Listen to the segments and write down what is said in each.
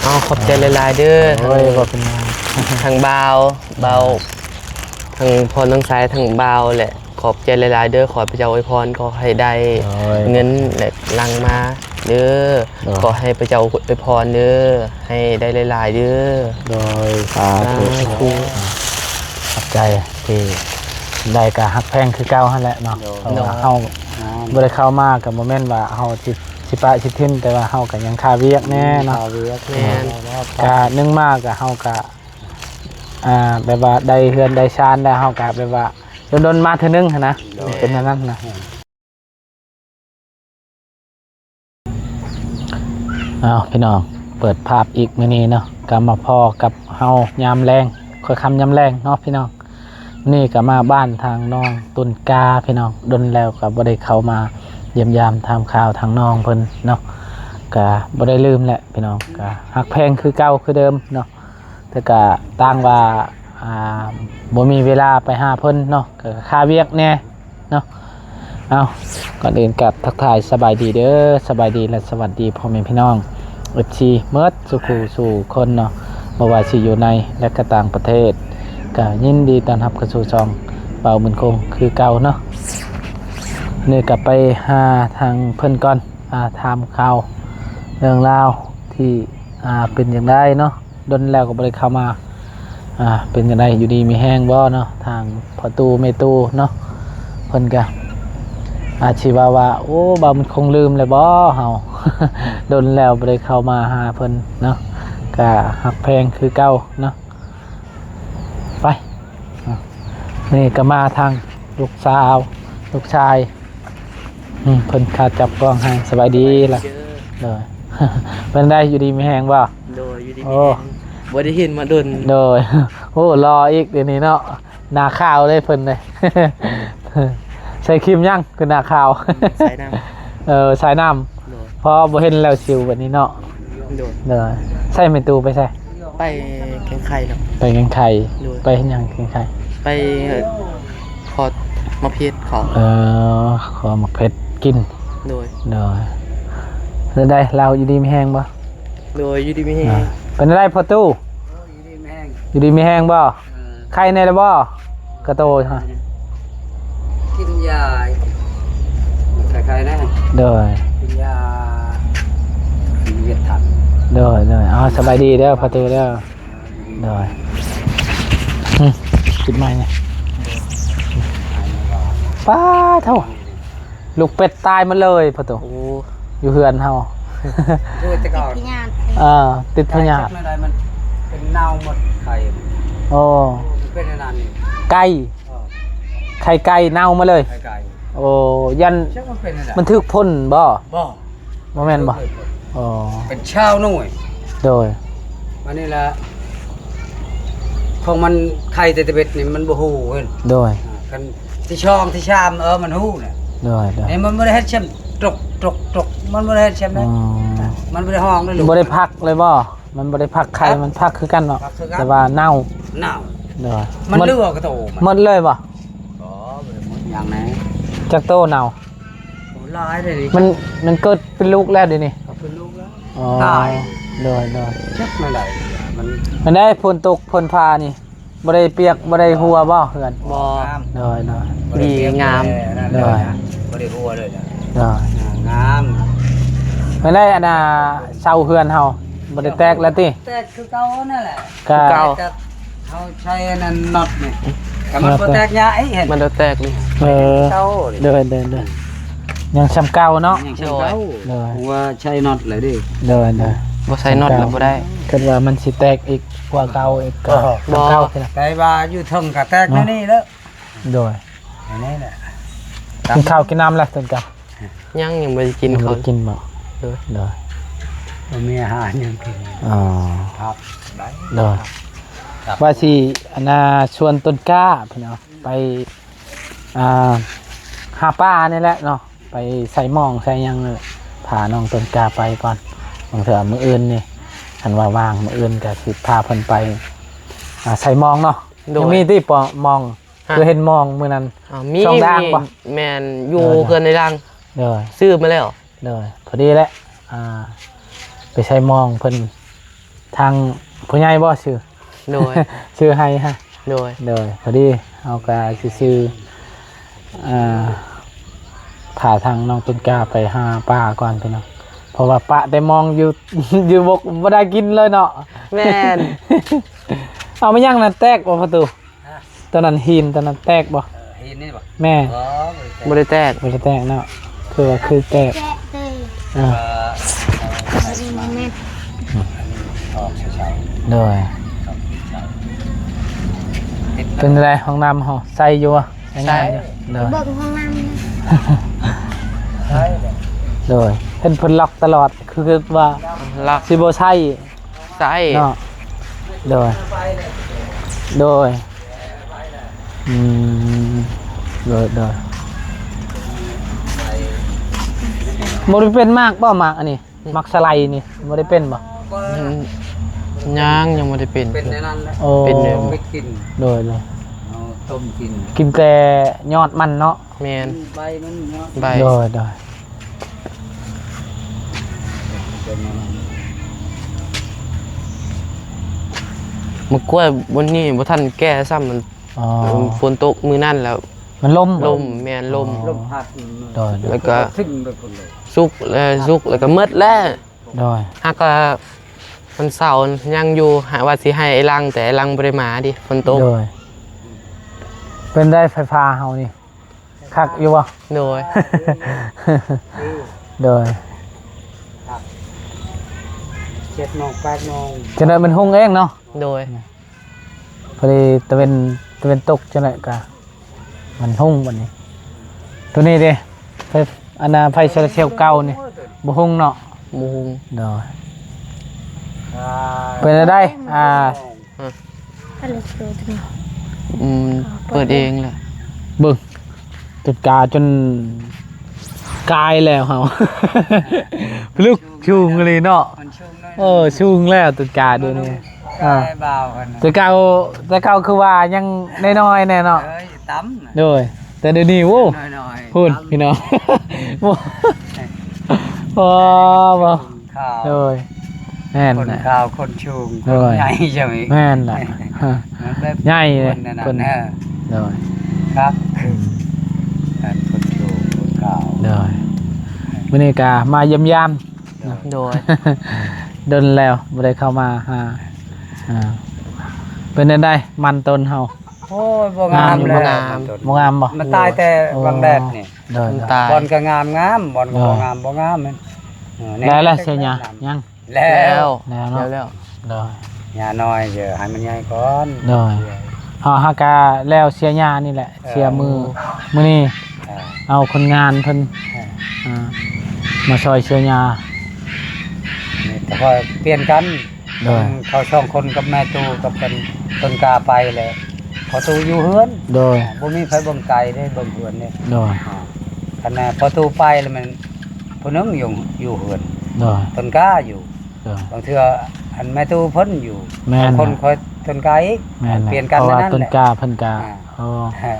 เอาขอบใจหลายๆเด้อโอ้ยบ่เป็นทางบ่าวทางพรทางซ้ายทางบ่าวแหละขอบใจหลายๆเด้อขอพระเจ้าอวยพรขอให้ได้เงินและลังมาเด้อขอให้พระเจ้าอวยพรเด้อให้ได้หลายๆเด้อโดยสาธุขอบใจที่ได้กะฮักแพงคือเก่าหั่นแหละเนาะเฮาบ่ได้เข้ามากับบ่แม่นว่าเฮาสิปะสิทิ้นแต่ว่าเฮาก็ยังคาเวียกแน่เนาะแม่นกะนึงมากก็เฮาก็แบบว่าได้เฮือนได้ชานได้เฮาก็แบบว่าโดนมาเทื่อนึงหั่นนะเป็นอย่างนั้นนะพี่น้องเปิดภาพอีกมื้อนี้เนาะก็มาพอกับเฮายามแรงค่อยค่ำยามแรงเนาะพี่น้องนี่ก็มาบ้านทางน้องตุนกาพี่น้องดนแล้วก็บ่ได้เข้ามาเยี่ยมยามทำข่าวทางน้องเพิ่นเนาะก็บ่ได้ลืมแหละพี่น้องก็ฮักแพงคือเก่าคือเดิมเนาะแต่ก็ต่างว่าบ่มีเวลาไปหาเพิ่นเนาะก็ค่าเวียกแน่เนาะก่อนอื่นกับทักทายสบายดีเด้อสบายดีและสวัสดีพ่อแม่พี่น้องFCเมิดสู่คนเนาะบ่ว่าสิอยู่ในและก็ต่างประเทศก็ยินดีต้อนรับเข้าสู่ช่องเป่าบุญคงคือเก่าเนาะนี่กลับไปหาทางเพิ่นก่อนถามข่าวเรื่องราวที่เป็นอย่างไรเนาะดนแล้วก็บ่ได้เข้ามาเป็นอย่างไรอยู่ดีมีแห้งบ่เนาะทางพอตูเมตูเนาะเพิ่นก็อาชีว่าโอ้บ่มันคงลืมเลยบ่เฮา ดนแล้วบ่ได้เข้ามาหาเพิ่นเนาะก็ฮักแพงคือเก่าเนาะไปนี่ก็มาทางลูกชายเพิ่นขาจับกล้องให้สบายดีล่ะโดย เป็นได้อยู่ดีมีแห้งบ่โดยอยู่ดีมีแห้งบ่ได้เห็นมาดนโดย โอ้รออีกเดี๋ยวนี้เนาะหน้าขาวเลยเพิ่นเลย ใส่ครีมยังคือหน้าขาวใส่น้ำใส่น้ำเพราะบ่เห็นแล้วสิวแบบนี้เนาะโดยใส่เมตูไปใส่ไปแกงไข่ครับไปแกงไข่ไปเฮ็ดหยังแกงไข่ไปขอมะเพชรขอมะเพชรกินโดยได้เราอยู่ดีมีแห้งบ่โดยอยู่ดีมีแห้งเป็นอะไรพอตู้อยู่ดีมีแห้งบ่ไข่ในละบ่กระโตฮะกินยาใครๆนะโดยกินยาเวียดทันโดยสบายดีเด้อพอตู้เด้อโดยกินไหมเนี่ยป้าเท่าลูกเป็ดตายมาเลยพอตู้อยู่เฮือนเฮาติดพยาธิติดพยาธิมันเป็นเน่าหมดไข่โอ้เป็นนานนี่ไก่ไข่ไก่เน่ามาเลยโอ้ยันมันทึกพ่นบ่โมเมนต์บ่อ๋อเป็นเช้าหน่วยโดยวันนี้ละของมันไข่แต่เบ็ดนี่มันบ่ฮู้เพิ่นโดยกันที่ช่องที่ชามมันฮู้น่ะโดยนี่มันบ่ได้เฮ็ดแชมตกมันบ่ได้เฮ็ดแชมนะมันบ่ได้ห้องเลยลูกบ่ได้พักเลยบ่มันบ่ได้พักไข่มันพักคือกันเนาะแต่ว่าเน่าโดยมันเลือกกระโตหมดเลยบ่บ่ได้หมดอย่างไหนจักโตเน่าหลายเลยดิมันเกิดเป็นลูกแล้วดินี่เป็นลูกแล้วตายโดยจักไม่ได้มันได้ฝนตกฝนพานี่บ่ได้เปียกบ่ได้หัวบ่เฮือนบ่โดยดีงามโดยบ่ได้หัวเลยงามไม่ได้เสาเฮือนเฮาบ่ได้แตกแล้วติแตกคือเก่านั่นแหละคือเก่าเฮาใช้อันนั้นน็อตนี่ก็มันบ่แตกยาเห็นมันบ่แตกนี่เก่าเดินยังซ้ำเก่าเนาะยังซ้ำเก่าว่าใช้น็อตเลยดิเดินบ่ใช้น็อตแล้วบ่ได้คิดว่ามันสิแตกอีกกว่าเก่าอีกก็เก่าแต่ว่าอยู่ทึงก็แตกนี่แล้วโดยนี่แหละกินข้าวกินน้ำแล้วซั่นกะยังไม่ได้กินเขากินบ่โดยมีอาหารยังกินครับได้ว่าสิชวนต้นกล้าพี่น้องไปหาป้านี่แหละเนาะไปใส่หม้องใส่ยังเลยพาน้องต้นกล้าไปก่อนบางเถื่อมื้ออื่นนี่คันว่าว่างมื้ออื่นก็สิพาเพิ่นไปใส่หม้องเนาะยังมีที่ปอมองคือเห็นหม้องมื้อนั้นช่องด่างบ่แม่นอยู่เพิ่นในด่างซื้อมาแล้วพอดีแหละไปใส่หม้องเพิ่น ทางผู้ใหญ่บ่ชื่อ โดย ชื่อให้ฮะ โดย โดยพอดีเอากาซื้อผ่าทางน้องต้นกล้าไปหาป้าก่อนพี่น้องเพราะว่าป้าได้มองอยู่ อยู่บกบ่ได้กินเลยเนาะ แม่น เอาไม่ยั่งนั่นแตกบ่ประตูตอนนั้นหินตอนนั้นแตกบ่ เห็นนี่บ่ แม่ อ๋อ บ่ได้แตก บ่ได้แตกเนาะคือว่าคือแตกอ่า ออกเช้า โดย ๆติด เป็นไรห้องน้ำเฮาใส่อยู่อะใส่งานอยู่โดย เบิ่งห้องน้ำนะ ใช่เลย โดยเพิ่นเพิ่นล็อกตลอดคือว่า ลัก สิบ่ใช่ ไส้ เนาะโดยโดยอืมโดยบ่ได้เป็นมากบ่มากอันนี้มักสไลด์นี่บ่ได้เป็นบ่ ยังบ่ได้เป็น เป็นในนั้นแหละ โอ้ เป็นเนื้อ ไปกิน โดย เอาต้มกิน กินแต่ยอดมันเนาะ แม่น ใบมันเนาะ ใบ โดย เป็นในนั้น มะกล้วยบนนี้บ่ทันแก้ซ้ำมัน อ๋อ ฝนตกมื้อนั้นแล้ว มันล่ม ลมแม่นลม ลมพัด โดย แล้วก็ ถึงไปคนเลย สุกแล้วก็หมดแล้ว โดย หากว่ามันเสาร์ยังอยู่หาว่าสิให้ไอ้ลังแต่ไอ้ลังบ่ได้มาดิฝนตก โดยเป็นได้ไฟฟ้าเฮานี่คักอยู่บ่ โดย โดย 7 โมง 8 โมง จะได้มันหุ้งเองเนาะ โดย พอดีตะเวนตกจังได๋ก็มันหุ้งบัดนี้ ตัวนี้เด้ไฟอันน่ะไฟโซลาร์เซลล์เก่านี่บ่หุ้งเนาะ หมูหุง โดยเป็นได้อ่า ก็เลยซื้อถึง เปิดเองแหละ เบิ่งจุดกาจนกายแล้วเฮา ลูกชูงเลยเนาะ มันชุ่มน้อย ชูงแล้วตุดกาดูนี่ ใช่เบากันนะ แต่เก่าคือว่ายังน้อยๆแน่เนาะ เอ้ยตำน่ะ โดยแต่เดี๋ยวนี้โว้ น้อยๆ พูดพี่น้อง โว้พอบ่ ข้าว โดยแม่น คน น่ะ ข้าวคนชุง โดย ใหญ่ใช่ไหม แม่นน่ะฮะ แบบ ใหญ่เลย คนนั่น คน น่ะ โดย ครับการคนชุงคนข้าว โดยมื้อนี้ก็มาเยี่ยมยาม โดย ดนแล้วบ่ได้เข้ามาหาเป็นจังได๋มันต้นเฮา โอ้ยบ่งาม อยู่ เลย บ่งาม บ่งามบ่ มันตายแต่บางแดดนี่ โดย มันตาย บอลก็งามบอลก็บ่งามบ่งามมันเออ ได้แล้วเสียหยายัง แล้ แล้ว ว แล้วเนาะ แล้ว โดย หญ้าน้อยเดี๋ยวให้มันใหญ่ก่อน โดย เฮาหากาแล้วเสียหญ้านี่แหละเสียมือมื้อนี้ เออ เอาคนงานเพิ่น เออ อ่ามาช่วยเสียหญ้า นี่แต่พอเปลี่ยนกัน โดย เขาช่องคนกับแม่ตูกับเป็นต้นกาไปเลยพอตูอยู่เฮือน โดย บ่มีไผเบิ่งไก่ได้เบิ่งเฮือนนี่ โดย คันน่ะพอตูไปแล้วมันผู้หนึงอยู่เฮือน โดย ต้นกาอยู่ โดย บางเทื่ออันแม่ตูเพิ่นอยู่ แม่น คนคอยต้นกาอีก แม่น เปลี่ยนกัน เพราะว่า นั่น ต้น แหละ กล้าเพิ่นกา อ่า โอ้ ฮะ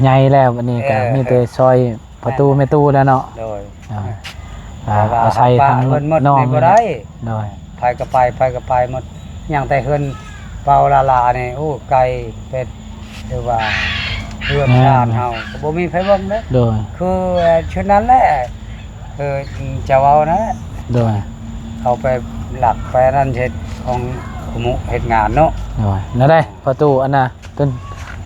ใหญ่แล้ววันนี้ก็ เออ มีแต่ซอยประตูแม่ตู้แล้วเนาะ โดย อาศัยทาง เพิ่นหมด น้อง นี่บ่ได้ โดย ไปก็ไปหมดอย่างแต่เฮือนเปาลานี่โอ้ไก่เป็ดหรือว่าเฮือนชาติเฮาก็บ่มีไผเบิ่งเด้อ โดย คือชุดนั้นแหละจะเอานะ โดย เอาไปหลักไปนั่นเฮ็ดของขมุเฮ็ดงานเนาะ โดยนั่นได้ประตูอันน่ะ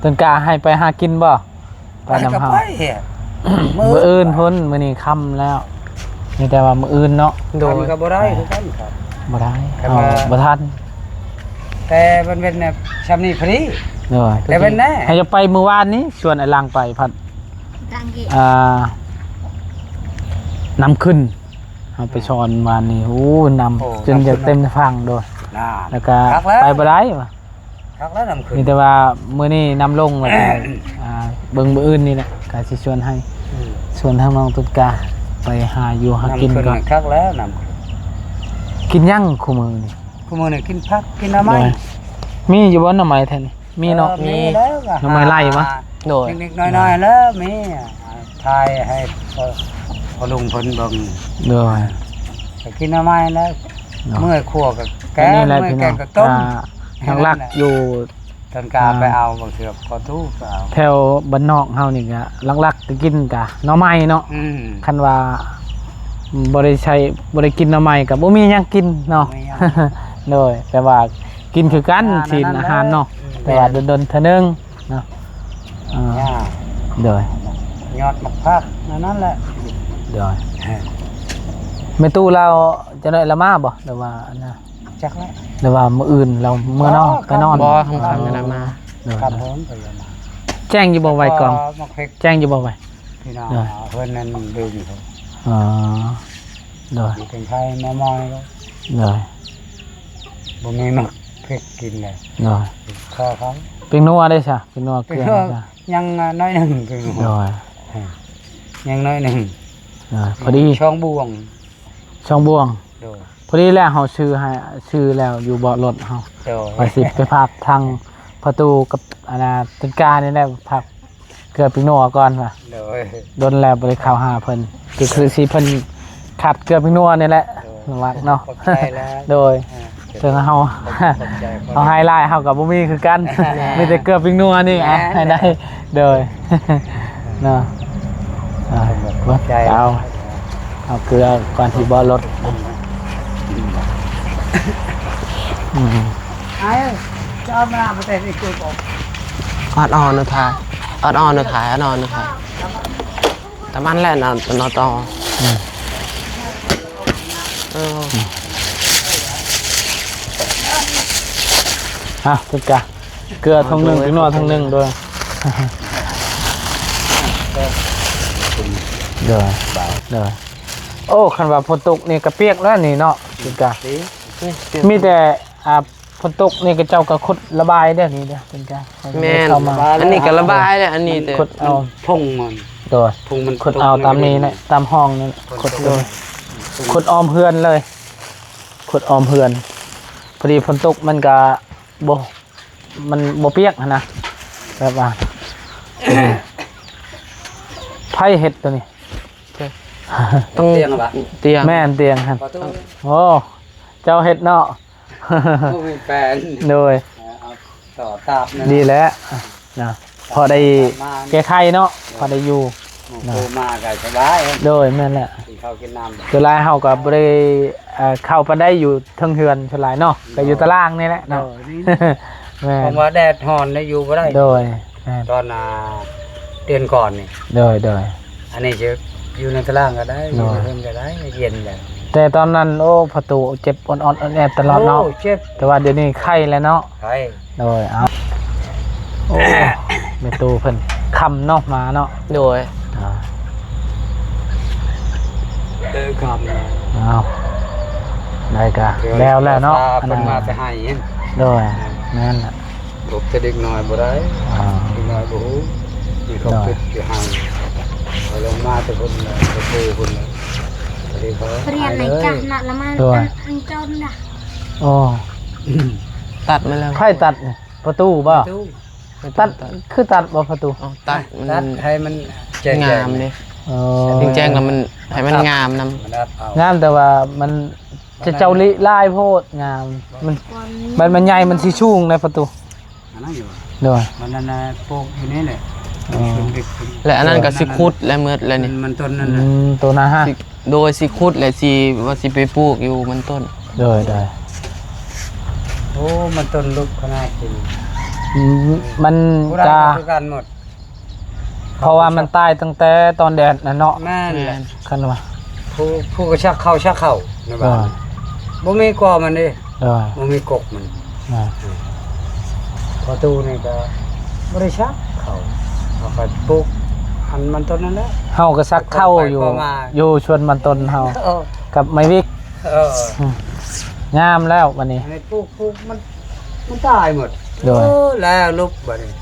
ต้นกาให้ไปหากินบ่ไปนำเฮา ไปเฮ็ด มื้ออื่นพ้นมื้อนี้ค่ำแล้วมีแต่ว่ามื้ออื่นเนาะ โดย ทำก็บ่ได้คือกันครับ บ่ได้ แต่ เอา ว่า บ่ทัน แต่มันเป็นแบบชำนี้พอดี โดย แต่เป็นแน่ ให้จะไปมื้อวานนี้ชวนไอ้ลังไปพัด ทางกี่ นำขึ้นเอาไปชอนวานนี้โอ้นำจนจะเต็มฟังโดย น่า แล้วก็ คักแล้ว ไปบ่ได้ว่ะ คักแล้วนำขึ้น มีแต่ว่ามื้อนี้นำลงแล้วก็เบิ่งมื้ออื่นนี่แหละก็สิชวนให้ชวนทางน้องตุ๊กกาไปหาอยู่หากิน นำขึ้น ก่อน คักแล้วนำขึ้น กินยังคู่มื้อนี่ ผู้มื้อนี้กินผักกินหน้ำไม้ โดยมีอยู่บ่หน่อไม้แท้นี่มีเนาะ มีแล้วก็ หน่อไม้ไล่มะ โดย นิดๆหน่อยๆแล้วมีทายให้พอลุงเพิ่นเบิ่ง โดย ไปกินหน้ำไม้แล้ว เนาะ เมื่อยครัวก็ แก อัน ง นี่แหละ ไม่ พี่ แก น้อง งก็ต้ม ทางลักอยู่ ต้นกาไปเอาบางเถือกพอตู้ก็เอา แถวบ้านนอกเฮานี่ก็ลักๆก็กินกะหน่อไม้เนาะ คันว่าบ่ได้ใช้บ่ได้กินหน่อไม้ก็บ่มีหยังกินเนาะ บ่มีหยัง โดยแต่ว่ากินคือกันสินอาหารเนาะแต่ว่าดนๆเทื่อนึงเนาะอ่า ย่า โดย ยอดมะพร้าวนั่นแหละ โดยแม่ตู้เราจะได้ละมาบ่หรือว่าอันน่ะ จักแล้ว หรือว่ามื้ออื่นเราเมื่อนอนไปนอน บ่คำๆนั่นน่ะมา โดย ครับผมไปยามา แจ้งอยู่บ่ไว้กล่อง มะพริก แจ้งอยู่บ่ไว้ พี่น้อง เออ เพิ่นนั่นดื่มเขา อ๋อโดย อยู่เป็นไทยมามอยก็ โดย บ่มีมะพริกกินเลย โดย คอเขา เป็นนัวได้ซะเป็นนัวเกลือได้ซะ ยังน้อยหนึ่งคือ โดย ยังน้อยหนึ่ง พอดี ช่องบ่วง ช่องบ่วง โดย พอดีแล้วเฮาชื่อให้ชื่อแล้วอยู่เบาะรถเฮา โดย ว่าสิไปพักทางประตูกับอาณาจัดการนี่แหละพักเกือบปีโนก่อนว่ะ โดย โดนแล้วบ่ได้เข้าหาเพิ่นก็คือสิเพิ่นขาดเกือบปีโนนี่แหละว่าเนาะ ขอบใจแล้ว โดยถึงเฮา ขอบใจ เอาไฮไลท์เฮากับบ่มีคือกันมีแต่เกือบปีโนนี่อ่ะให้ได้โดยเนาะอ่า ขอบใจ เอาเกลือก่อนที่บ่รถอืม ไอ้จะเอามาประเทศนี้คือผม ออดออนนะทายออดออนนะทายออดออนนะทายแต่มันแหละนอนต่อเออ ทุกกะเกลือทงหนึงปีโนทงหนึงด้วยเด้อเด้อโอ้คันว่าฝนตกนี่ก็เปียกแล้วนี่เนาะทุกกะ มีแต่ฝนตกนี่ก็เจ้าก็ขุดระบายเด้อนี่เด้อเป็นการ แม่น เข้ามา อันนี้ก็ระบายเลยอันนี้แต่ ขุดเอา พุ่งมัน โดย พุ่งมัน ขุดเอาตามนี้นะตามห้องนี่ขุดโดยขุดออมเฮือนเลยขุดออมเฮือนพอดีฝนตกมันก็บ่มันบ่เปียกนะแบบว่าไผเฮ็ดตัวนี้ ต้อง เตียงละ เตียง แม่นเตียงครับ ประตู โอ้เจ้าเฮ็ดเนาะ ผู้มีแฟน โดย เอาต่อตาบนั่น ดีแล้วนะพอได้แก้ไขเนาะพอได้อยู่ โตมาก็สบาย โดยแม่นแหละ กินข้าวกินน้ำ คือลายเฮาก็บ่ได้เข้าไปได้อยู่เทิงเฮือนชลายเนาะก็อยู่ตารางนี่แหละเนาะแม่ ผ น มว่าแดดฮ้อนได้อยู่บ่ได้ โดยแม่น ตอนเดือนก่อนนี่ โดย อันนี้จะอยู่ในตารางก็ได้อยู่ในเพิ่นก็ได้เย็นเลย แต่ตอนนั้นโอ้ประตูเจ็บอ่อนๆแอดตลอดเนาะ โเจ็บ แต่ว่าเดี๋ยวนี้ไข้แล้วเนาะ ใคร โดยเอาโอ้แม่ตูเพิ่นคำเนาะมาเนาะ โดย อ่า ครับ เอาได้กะแล้วเนาะ เพิ่นมาไปให้เห็น โดยแม่นน่ะ ลูกจะเด็กน้อยบ่ได้ อ่า เด็กน้อยบ่ฮู้มีเขาปิดอยู่ให้เอาลงมาแต่เพิ่นเลยไปปูเพิ่นเลยก็เลยเขา เรียนในจักนักละมันอันจนนะ โอ้ ตัดมาแล้ว ไพ่ตัดนี่ประตูบ่ ตู้ ตัดคือตัดบ่ประตู เอาตัดมั ตัด น ให้มันแจ้ง งามเลย เอ จริงแจ้งแล้วมันให้มันงามนำ มันอัดเอา งามแต่ว่ามันจะเจ้าลิลายโพดงามมันใหญ่มันสิชุ่งในประตู อันนั้นอยู่ โดย มันนั่นน่ะปลูกอยู่นี่แหละ อ๋อ ช่วงเด็ก และอันนั้นก็สิคุดและเมือดแล้วนี่ มันต้นนั่น อื น่ะ มตัวนะฮะ สิโดยสิคุดและสิว่าสิไปปลูกอยู่มันต้น โดย โอ้มันต้นลูกขนาดกิน อืมมัน ผู้ใด จะ ก็คือกันหมด เพราะว่ามันตายตั้งแต่ตอนแดดน่ะเนาะ แม่นแหละ คันว่า ผู้ก็ชักเข้าในบ้านบ่มีกอมันเด้ โดย บ่มีกกมัน อ่า ประตูนี่ก็บ่ได้ชักเข้าเอาไปปลูกอันมันต้นนั้นแหละ เฮาก็ซักเข้าอยู่ เข้ามา อยู่ชวนมันตนเฮา เออ กับไม้วิก เออ งามแล้ววันนี้ อันนี้ปลูกมันตายหมด โดย โอ้แล้วลุกบัดนี้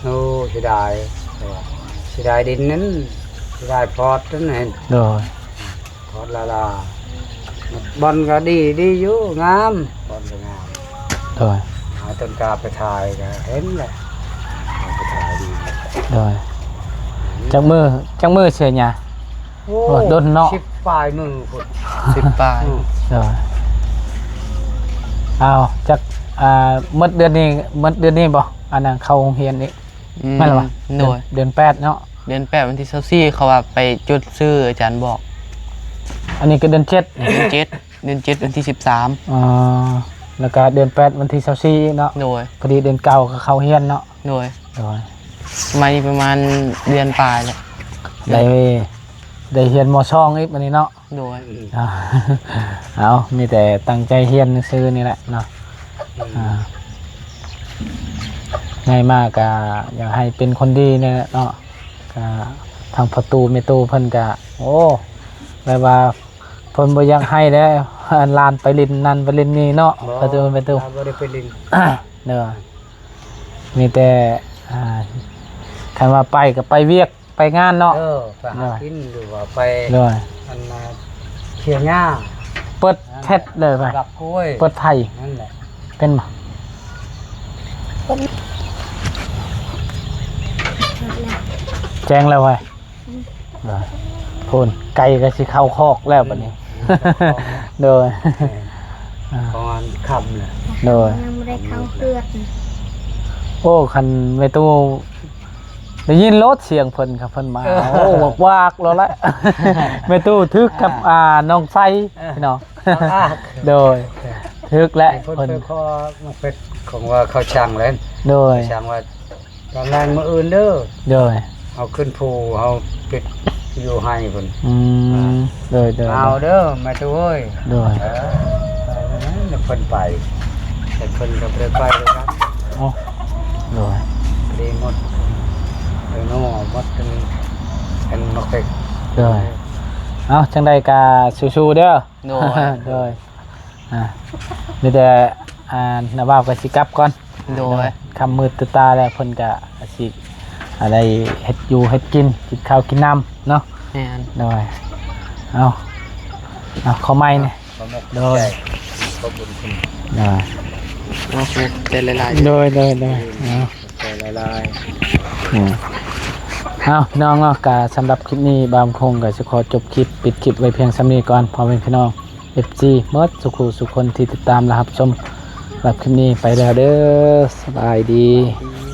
โอ้เสียดายเสียดายดินนั้นเสียดายพอดนั่นเห็น โดย พอดลาบอลก็ดีอยู่งามบอลก็งาม โดย หาต้นกาไปถ่ายก็เห็นแหละเอาไปถ่ายดี โดยจังมือเสียหยา โอ้ โอ้โดนเนาะ ชิบปลายมือพุ่น สิบปลาย โดย เอาจักหมดเดือนนี้บ่อันนั้นเข้าโรงเรียนนี่แม่นบ่ โดย เดือน8เนาะ เดือน8วันที่24เขาว่าไปจุดซื้ออาจารย์บอก อันนี้ก็เดือน7 เดือน7วันที่13แล้วก็เดือน8วันที่24เนาะ โดย พอดีเดือนเก่าก็เข้าเรียนเนาะ โดย โดย ประมาณเดือนปลายแล้ว ได้เรียนมช่องอีกวันนี้เนาะ โดย เอามีแต่ตั้งใจเรียนซื้อนี่แหละเนาะง่ายมากก็อยากให้เป็นคนดีเนี่ยเนาะก็ทางประตูเมตูเพิ่นก็โอ้แบบว่าเพิ่นบ่อยากให้แล้วลานไปลินนั่นไปลินนี่เนาะประตูบ่ได้ไปลิน เด้อมีแต่คันว่าไปก็ไปเวียกไปงานเนาะ ไปหากินหรือว่าไป เด้อ อันเขียหญ้า เปิดแชทเลยไป กับกล้วย เปิดไทย นั่นแหละ เป็นบ่แจ้งแล้วไว้พูนไก่ก็สิเข้าคอกแล้วบัดนี้ โดย ประมาณคำเลย โดย ยังไม่ได้เข้าเลือด โอ้คันแม่ตู้ได้ยินรถเสียงเพิ่นครับเพิ่นมาโอ้วากๆแล้วแหละ แม่ตู้ทึกกับน้องไส้พี่น้อง โดยทึกและ เพิ่ เพิ่ น น ข้อมาเป็นของว่าเขาช่างแล้ว โดย ช่างว่าตอนแรงมื้ออื่นเด้อ โดย เอาขึ้นภูเอาปิดอยู่ให้เพิ่น โดยโดย เอาเด้อแม่ตู้เอ้ย โดย เดี๋ยวเพิ่นไปแต่เพิ่นก็บ่ได้ไปเลยครับ โอ้โดย พอดีหมดไปโน่หมดเป็นนกเป็ด โดยเอาจังใดกาสู้ๆเด้อ โดย โดยมีแต่นาบ่าวก็สิกลับก่อน โดย คำมืดตาแล้วเพิ่นก็สิอะไรเฮ็ดอยู่เฮ็ดกินข้าวกินน้ำเนาะ แม่น โดยเอาเข้าไม้เนี่ย โดย ขอบคุณคุณ โดย มาชูเต้นหลาย โดยเอา ใจลาย เอาพี่น้องเนาะกาสำหรับคลิปนี้บามคงก็จะขอจบคลิปปิดคลิปไว้เพียงสำนี้ก่อนพอเป็นพี่น้อง FG เมิดสุขคนที่ติดตามและรับชมสำหรับคลิปนี้ไปแล้วเด้อสบายดี ๆ